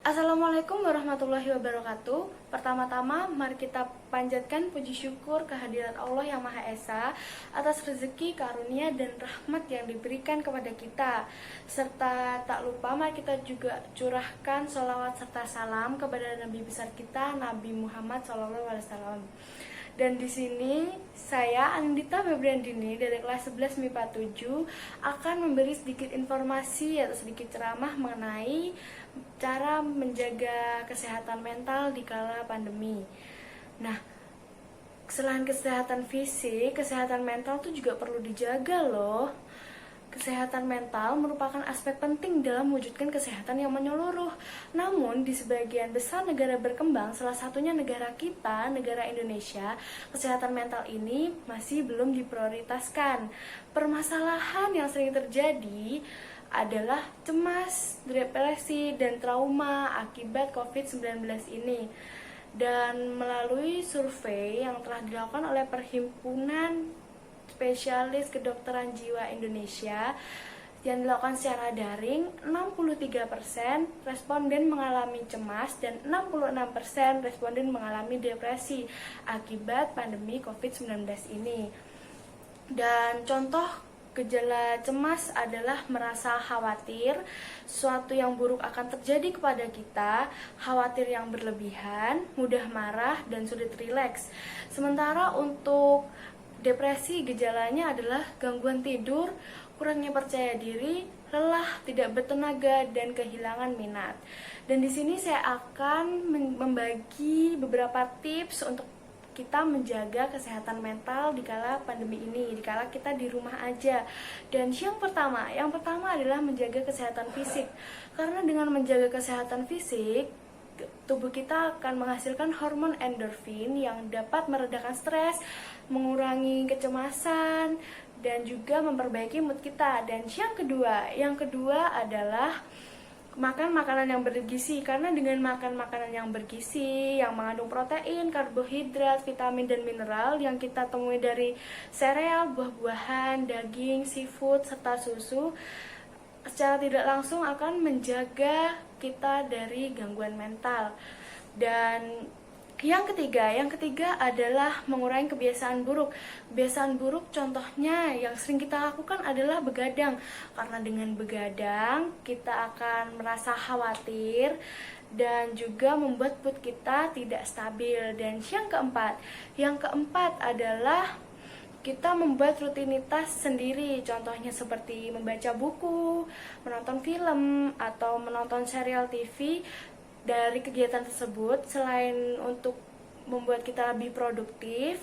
Assalamualaikum warahmatullahi wabarakatuh. Pertama-tama, mari kita panjatkan puji syukur kehadirat Allah yang Maha Esa atas rezeki, karunia, dan rahmat yang diberikan kepada kita. Serta tak lupa, mari kita juga curahkan sholawat serta salam kepada Nabi besar kita, Nabi Muhammad SAW. Dan di sini saya Anindita Febriandini dari kelas 11 MIPA 7 akan memberi sedikit informasi atau sedikit ceramah mengenai cara menjaga kesehatan mental di kala pandemi. Nah, selain kesehatan fisik, kesehatan mental itu juga perlu dijaga loh. Kesehatan mental merupakan aspek penting dalam mewujudkan kesehatan yang menyeluruh. Namun, di sebagian besar negara berkembang, salah satunya negara kita, negara Indonesia, kesehatan mental ini masih belum diprioritaskan. Permasalahan yang sering terjadi adalah cemas, depresi, dan trauma akibat COVID-19 ini. Dan melalui survei yang telah dilakukan oleh Perhimpunan Spesialis Kedokteran Jiwa Indonesia yang dilakukan secara daring, 63% responden mengalami cemas dan 66% responden mengalami depresi akibat pandemi COVID-19 ini. Dan contoh gejala cemas adalah merasa khawatir suatu yang buruk akan terjadi kepada kita, khawatir yang berlebihan, mudah marah, dan sulit rileks. Sementara untuk depresi, gejalanya adalah gangguan tidur, kurangnya percaya diri, lelah, tidak bertenaga, dan kehilangan minat. Dan di sini saya akan membagi beberapa tips untuk kita menjaga kesehatan mental di kala pandemi ini, di kala kita di rumah aja. Dan yang pertama adalah menjaga kesehatan fisik. Karena dengan menjaga kesehatan fisik, tubuh kita akan menghasilkan hormon endorfin yang dapat meredakan stres, mengurangi kecemasan, dan juga memperbaiki mood kita. Dan yang kedua adalah makan makanan yang bergizi. Karena dengan makan makanan yang bergizi, yang mengandung protein, karbohidrat, vitamin, dan mineral yang kita temui dari sereal, buah-buahan, daging, seafood, serta susu, secara tidak langsung akan menjaga kita dari gangguan mental. Dan yang ketiga adalah mengurangi kebiasaan buruk. Kebiasaan buruk contohnya yang sering kita lakukan adalah begadang. Karena dengan begadang kita akan merasa khawatir dan juga membuat mood kita tidak stabil. Dan yang keempat adalah kita membuat rutinitas sendiri, contohnya seperti membaca buku, menonton film, atau menonton serial TV. Dari kegiatan tersebut, selain untuk membuat kita lebih produktif,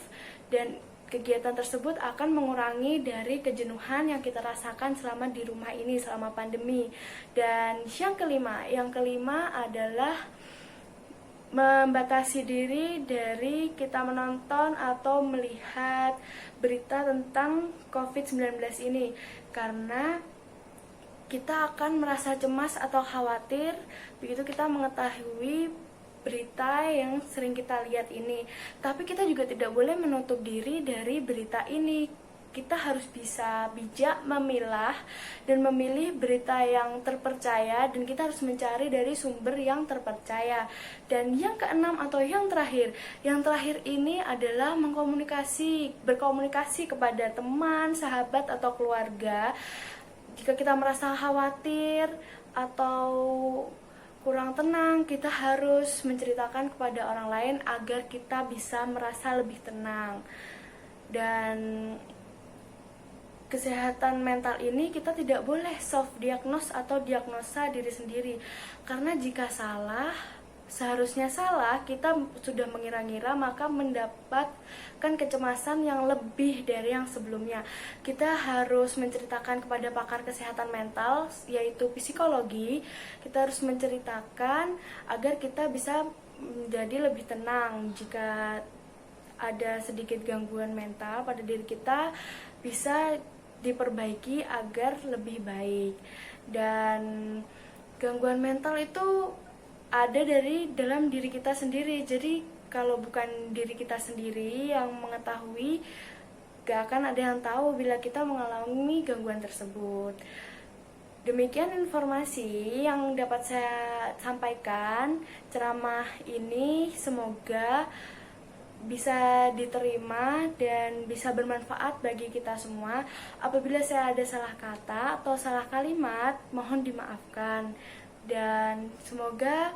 dan kegiatan tersebut akan mengurangi dari kejenuhan yang kita rasakan selama di rumah ini, selama pandemi. Dan yang kelima adalah membatasi diri dari kita menonton atau melihat berita tentang COVID-19 ini, karena kita akan merasa cemas atau khawatir begitu kita mengetahui berita yang sering kita lihat ini. Tapi kita juga tidak boleh menutup diri dari berita ini. Kita harus bisa bijak memilah dan memilih berita yang terpercaya, dan kita harus mencari dari sumber yang terpercaya. Dan yang keenam atau yang terakhir ini adalah berkomunikasi kepada teman, sahabat, atau keluarga. Jika kita merasa khawatir atau kurang tenang, kita harus menceritakan kepada orang lain agar kita bisa merasa lebih tenang. Dan kesehatan mental ini kita tidak boleh self-diagnose atau diagnosa diri sendiri. Karena jika seharusnya salah, kita sudah mengira-ngira, maka mendapatkan kecemasan yang lebih dari yang sebelumnya. Kita harus menceritakan kepada pakar kesehatan mental, yaitu psikologi. Kita harus menceritakan agar kita bisa menjadi lebih tenang. Jika ada sedikit gangguan mental pada diri kita, bisa diperbaiki agar lebih baik. Dan gangguan mental itu ada dari dalam diri kita sendiri. Jadi kalau bukan diri kita sendiri yang mengetahui, gak akan ada yang tahu bila kita mengalami gangguan tersebut. Demikian informasi yang dapat saya sampaikan. Ceramah ini semoga bisa diterima dan bisa bermanfaat bagi kita semua. Apabila saya ada salah kata atau salah kalimat, mohon dimaafkan. Dan semoga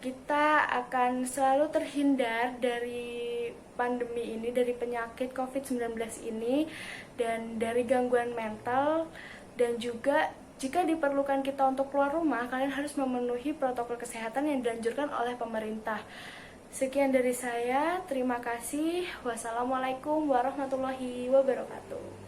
kita akan selalu terhindar dari pandemi ini, dari penyakit COVID-19 ini, dan dari gangguan mental. Dan juga jika diperlukan kita untuk keluar rumah, kalian harus memenuhi protokol kesehatan yang dianjurkan oleh pemerintah. Sekian dari saya, terima kasih. Wassalamualaikum warahmatullahi wabarakatuh.